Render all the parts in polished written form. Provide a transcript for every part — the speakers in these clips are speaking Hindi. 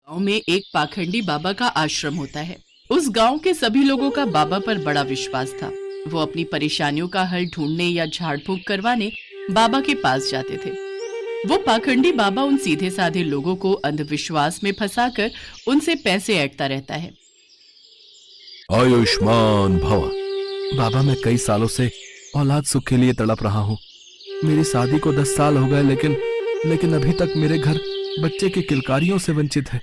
गांव में एक पाखंडी बाबा का आश्रम होता है। उस गांव के सभी लोगों का बाबा पर बड़ा विश्वास था। वो अपनी परेशानियों का हल ढूंढने या झाड़ फूंक करवाने बाबा के पास जाते थे। वो पाखंडी बाबा उन सीधे साधे लोगों को अंधविश्वास में फंसाकर उनसे पैसे ऐंठता रहता है। आयुष्मान भव। बाबा, मैं कई सालों से औलाद सुख के लिए तड़प रहा हूँ। मेरी शादी को 10 साल हो गए, लेकिन अभी तक मेरे घर बच्चे की किलकारियों से वंचित है।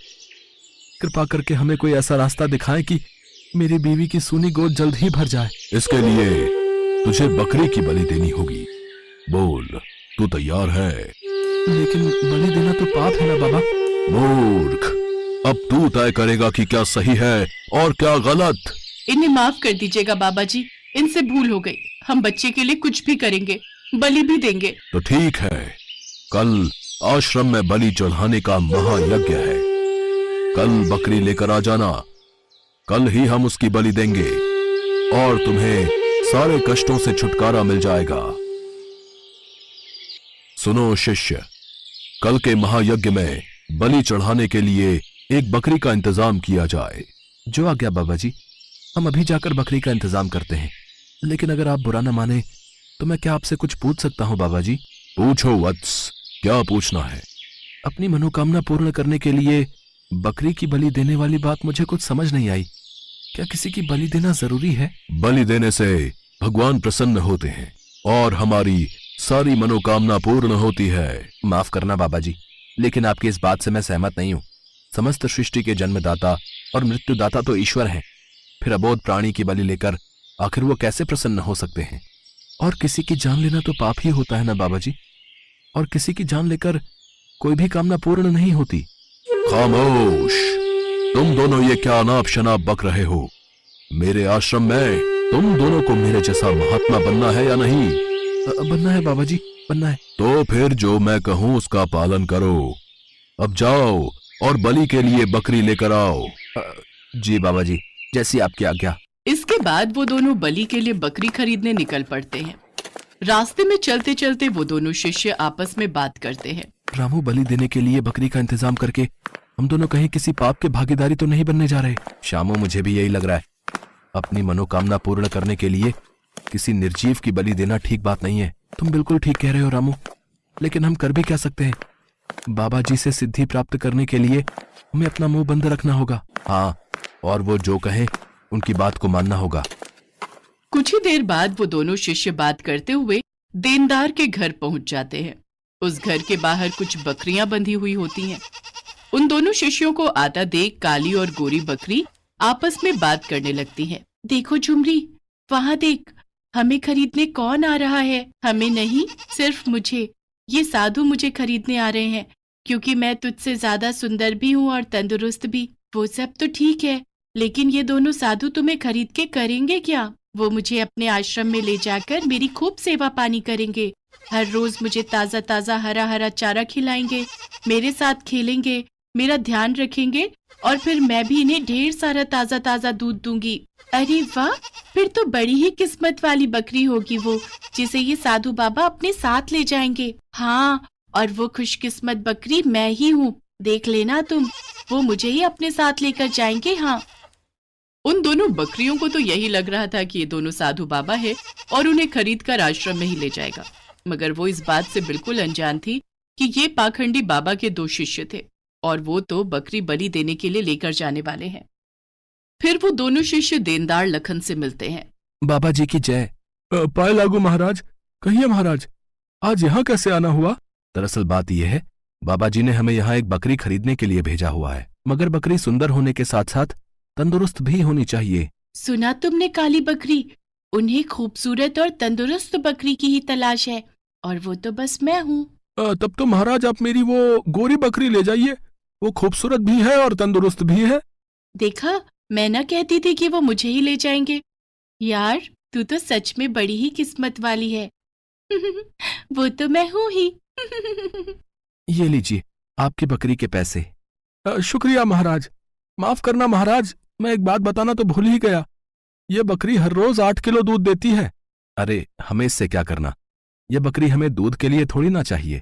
कृपा करके हमें कोई ऐसा रास्ता दिखाएं कि मेरी बीवी की सूनी गोद जल्द ही भर जाए। इसके लिए तुझे बकरी की बलि देनी होगी। बोल, तू तैयार है? लेकिन बलि देना तो पाप है ना बाबा। मूर्ख, अब तू तय करेगा कि क्या सही है और क्या गलत। इन्हें माफ कर दीजिएगा बाबा जी, इनसे भूल हो गई। हम बच्चे के लिए कुछ भी करेंगे, बलि भी देंगे। तो ठीक है, कल आश्रम में बलि चढ़ाने का महायज्ञ है। कल बकरी लेकर आ जाना। कल ही हम उसकी बलि देंगे और तुम्हें सारे कष्टों से छुटकारा मिल जाएगा। सुनो शिष्य, कल के महायज्ञ में बलि चढ़ाने के लिए एक बकरी का इंतजाम किया जाए। जो आज्ञा बाबा जी, हम अभी जाकर बकरी का इंतजाम करते हैं। लेकिन अगर आप बुरा न माने तो मैं क्या आपसे कुछ पूछ सकता हूँ बाबा जी? पूछो वत्स, क्या पूछना है? अपनी मनोकामना पूर्ण करने के लिए बकरी की बलि देने वाली बात मुझे कुछ समझ नहीं आई। क्या किसी की बलि देना जरूरी है? बलि देने से भगवान प्रसन्न होते हैं और हमारी सारी मनोकामना पूर्ण होती है। माफ करना बाबा जी, लेकिन आपकी इस बात से मैं सहमत नहीं हूँ। समस्त सृष्टि के जन्मदाता और मृत्युदाता तो ईश्वर हैं। फिर अबोध प्राणी की बलि लेकर आखिर वो कैसे प्रसन्न हो सकते हैं? और किसी की जान लेना तो पाप ही होता है ना बाबा जी। और किसी की जान लेकर कोई भी कामना पूर्ण नहीं होती। खामोश, तुम दोनों ये क्या अनाप शनाप बक रहे हो? मेरे आश्रम में तुम दोनों को मेरे जैसा महात्मा बनना है या नहीं? बनना है बाबा जी, बनना है। तो फिर जो मैं कहूं उसका पालन करो। अब जाओ और बलि के लिए बकरी लेकर आओ। जी बाबा जी, जैसी आपकी आज्ञा। इसके बाद वो दोनों बलि के लिए बकरी खरीदने निकल पड़ते हैं। रास्ते में चलते चलते वो दोनों शिष्य आपस में बात करते हैं। रामू, बलि देने के लिए बकरी का इंतजाम करके हम दोनों कहीं किसी पाप के भागीदारी तो नहीं बनने जा रहे? श्यामू, मुझे भी यही लग रहा है। अपनी मनोकामना पूर्ण करने के लिए किसी निर्जीव की बलि देना ठीक बात नहीं है। तुम बिल्कुल ठीक कह रहे हो रामू, लेकिन हम कर भी क्या सकते हैं? बाबा जी से सिद्धि प्राप्त करने के लिए हमें अपना मुंह बंद रखना होगा। हाँ, और वो जो कहें उनकी बात को मानना होगा। कुछ ही देर बाद वो दोनों शिष्य बात करते हुए देनदार के घर पहुंच जाते हैं। उस घर के बाहर कुछ बकरियां बंधी हुई होती हैं। उन दोनों शिष्यों को आता देख काली और गोरी बकरी आपस में बात करने लगती हैं। देखो झुमरी, वहां देख, हमें खरीदने कौन आ रहा है? हमें नहीं, सिर्फ मुझे। ये साधु मुझे खरीदने आ रहे हैं क्योंकि मैं तुझसे ज्यादा सुंदर भी हूँ और तंदुरुस्त भी। वो सब तो ठीक है, लेकिन ये दोनों साधु तुम्हें खरीद के करेंगे क्या? वो मुझे अपने आश्रम में ले जाकर मेरी खूब सेवा पानी करेंगे। हर रोज मुझे ताजा ताजा हरा हरा चारा खिलाएंगे, मेरे साथ खेलेंगे, मेरा ध्यान रखेंगे और फिर मैं भी इन्हें ढेर सारा ताजा ताजा दूध दूंगी। अरे वाह, फिर तो बड़ी ही किस्मत वाली बकरी होगी वो, जिसे ये साधु बाबा अपने साथ ले जाएंगे। हाँ, और वो खुशकिस्मत बकरी मैं ही हूँ। देख लेना तुम, वो मुझे ही अपने साथ लेकर जाएंगे। हाँ। उन दोनों बकरियों को तो यही लग रहा था कि ये दोनों साधु बाबा है और उन्हें खरीद कर आश्रम में ही ले जाएगा, मगर वो इस बात से बिल्कुल अनजान थी कि ये पाखंडी बाबा के 2 शिष्य थे और वो तो बकरी बलि देने के लिए लेकर जाने वाले हैं। फिर वो दोनों शिष्य देनदार लखन से मिलते हैं। बाबा जी की जय। पाए लागू महाराज। कहिए महाराज, आज यहाँ कैसे आना हुआ? दरअसल बात यह है, बाबा जी ने हमें यहाँ एक बकरी खरीदने के लिए भेजा हुआ है, मगर बकरी सुंदर होने के साथ साथ तंदुरुस्त भी होनी चाहिए। सुना तुमने काली बकरी? उन्हें खूबसूरत और तंदुरुस्त बकरी की ही तलाश है और वो तो बस मैं हूँ। तब तो महाराज आप मेरी वो गोरी बकरी ले जाइए। वो खूबसूरत भी है और तंदुरुस्त भी है। देखा, मैं ना कहती थी कि वो मुझे ही ले जाएंगे। यार, तू तो सच में बड़ी ही किस्मत वाली है। वो तो मैं हूँ ही। ये लीजिए आपकी बकरी के पैसे। शुक्रिया महाराज। माफ करना महाराज, मैं एक बात बताना तो भूल ही गया। ये बकरी हर रोज 8 किलो दूध देती है। अरे, हमें इससे क्या करना? यह बकरी हमें दूध के लिए थोड़ी ना चाहिए,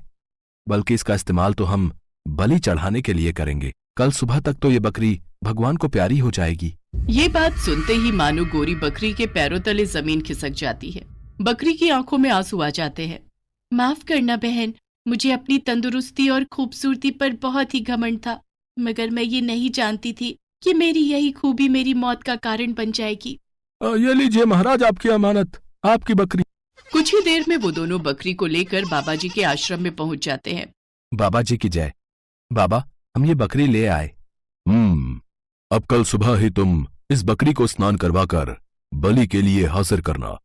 बल्कि इसका इस्तेमाल तो हम बलि चढ़ाने के लिए करेंगे। कल सुबह तक तो ये बकरी भगवान को प्यारी हो जाएगी। ये बात सुनते ही मानो गोरी बकरी के पैरों तले जमीन खिसक जाती है। बकरी की आंखों में आंसू आ जाते हैं। माफ करना बहन, मुझे अपनी तंदुरुस्ती और खूबसूरती पर बहुत ही घमंड था, मगर मैं ये नहीं जानती थी कि मेरी यही खूबी मेरी मौत का कारण बन जाएगी। ये लीजिए महाराज आपकी अमानत, आपकी बकरी। कुछ ही देर में वो दोनों बकरी को लेकर बाबा जी के आश्रम में पहुंच जाते हैं। बाबा जी की जय। बाबा, हम ये बकरी ले आए। अब कल सुबह ही तुम इस बकरी को स्नान करवाकर बलि के लिए हाजिर करना।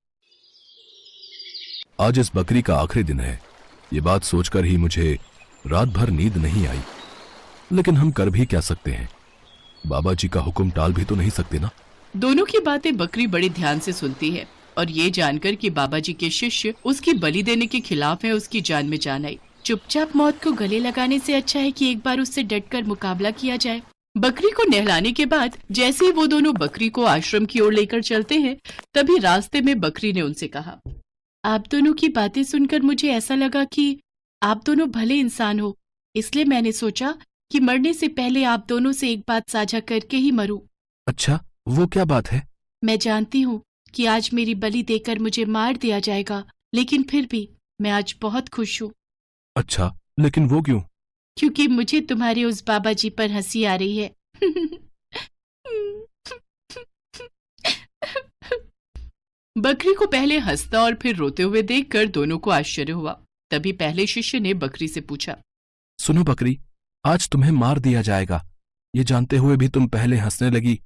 आज इस बकरी का आखिरी दिन है। ये बात सोचकर ही मुझे रात भर नींद नहीं आई, लेकिन हम कर भी क्या सकते हैं? बाबा जी का हुक्म टाल भी तो नहीं सकते ना। दोनों की बातें बकरी बड़े ध्यान से सुनती है और ये जानकर कि बाबा जी के शिष्य उसकी बलि देने के खिलाफ हैं, उसकी जान में जान आई। चुपचाप मौत को गले लगाने से अच्छा है कि एक बार उससे डटकर मुकाबला किया जाए। बकरी को नहलाने के बाद जैसे ही वो दोनों बकरी को आश्रम की ओर लेकर चलते हैं, तभी रास्ते में बकरी ने उनसे कहा, आप दोनों की बातें सुनकर मुझे ऐसा लगा कि आप दोनों भले इंसान हो, इसलिए मैंने सोचा कि मरने से पहले आप दोनों से एक बात साझा करके ही मरूं। अच्छा, वो क्या बात है? मैं जानती हूँ कि आज मेरी बलि देकर मुझे मार दिया जाएगा, लेकिन फिर भी मैं आज बहुत खुश हूँ। अच्छा, लेकिन वो क्यों? क्योंकि मुझे तुम्हारे उस बाबा जी पर हंसी आ रही है। बकरी को पहले हंसता और फिर रोते हुए देखकर दोनों को आश्चर्य हुआ। तभी पहले शिष्य ने बकरी से पूछा, सुनो बकरी, आज तुम्हें मार दिया जाएगा, ये जानते हुए भी तुम पहले हंसने लगी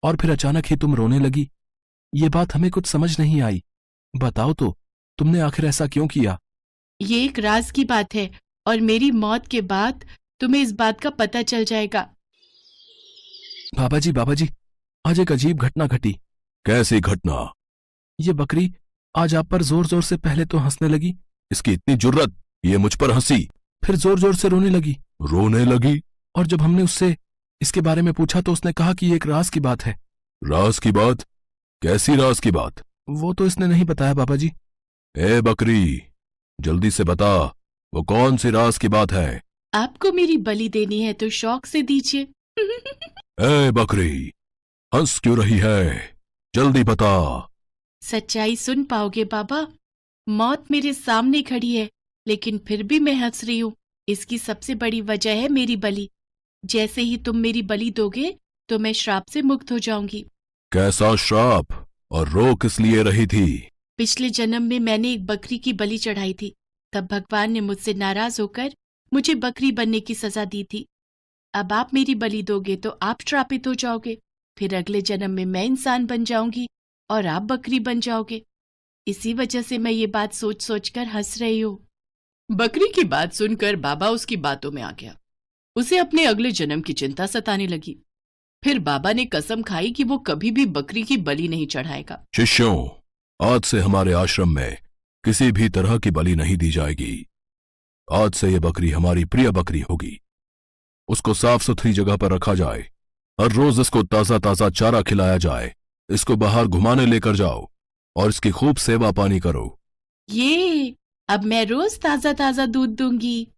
और फिर अचानक ही तुम रोने लगी। ये बात हमें कुछ समझ नहीं आई। बताओ तो, तुमने आखिर ऐसा क्यों किया? ये एक राज की बात है और मेरी मौत के बाद तुम्हें इस बात का पता चल जाएगा। बाबा जी, आज एक अजीब घटना घटी। कैसी घटना? ये बकरी आज आप पर जोर जोर से पहले तो हंसने लगी, इसकी इतनी जुर्रत, ये मुझ पर हंसी, फिर जोर जोर से रोने लगी। रोने लगी? और जब हमने उससे इसके बारे में पूछा तो उसने कहा कि ये एक राज की बात है। राज की बात? कैसी राज की बात? वो तो इसने नहीं बताया बाबा जी। ए बकरी, जल्दी से बता, वो कौन सी राज की बात है? आपको मेरी बलि देनी है तो शौक से दीजिए। ए बकरी, हंस क्यों रही है? जल्दी बता। सच्चाई सुन पाओगे बाबा। मौत मेरे सामने खड़ी है, लेकिन फिर भी मैं हंस रही हूँ। इसकी सबसे बड़ी वजह है मेरी बलि। जैसे ही तुम मेरी बलि दोगे तो मैं श्राप से मुक्त हो जाऊंगी। कैसा श्राप? और रो किस लिए रही थी? पिछले जन्म में मैंने एक बकरी की बलि चढ़ाई थी। तब भगवान ने मुझसे नाराज होकर मुझे बकरी बनने की सजा दी थी। अब आप मेरी बलि दोगे तो आप श्रापित हो जाओगे। फिर अगले जन्म में मैं इंसान बन जाऊंगी और आप बकरी बन जाओगे। इसी वजह से मैं ये बात सोच सोच कर हंस रही हूँ। बकरी की बात सुनकर बाबा उसकी बातों में आ गया। उसे अपने अगले जन्म की चिंता सताने लगी। फिर बाबा ने कसम खाई कि वो कभी भी बकरी की बलि नहीं चढ़ाएगा। शिष्यों, आज से हमारे आश्रम में किसी भी तरह की बलि नहीं दी जाएगी। आज से ये बकरी हमारी प्रिय बकरी होगी। उसको साफ सुथरी जगह पर रखा जाए। हर रोज इसको ताजा ताजा चारा खिलाया जाए। इसको बाहर घुमाने लेकर जाओ और इसकी खूब सेवा पानी करो। ये अब मैं रोज ताजा ताजा दूध दूंगी।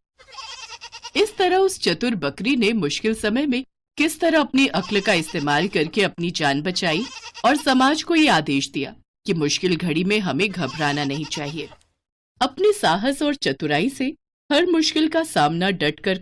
इस तरह उस चतुर बकरी ने मुश्किल समय में किस तरह अपनी अक्ल का इस्तेमाल करके अपनी जान बचाई और समाज को ये आदेश दिया कि मुश्किल घड़ी में हमें घबराना नहीं चाहिए। अपने साहस और चतुराई से हर मुश्किल का सामना डटकर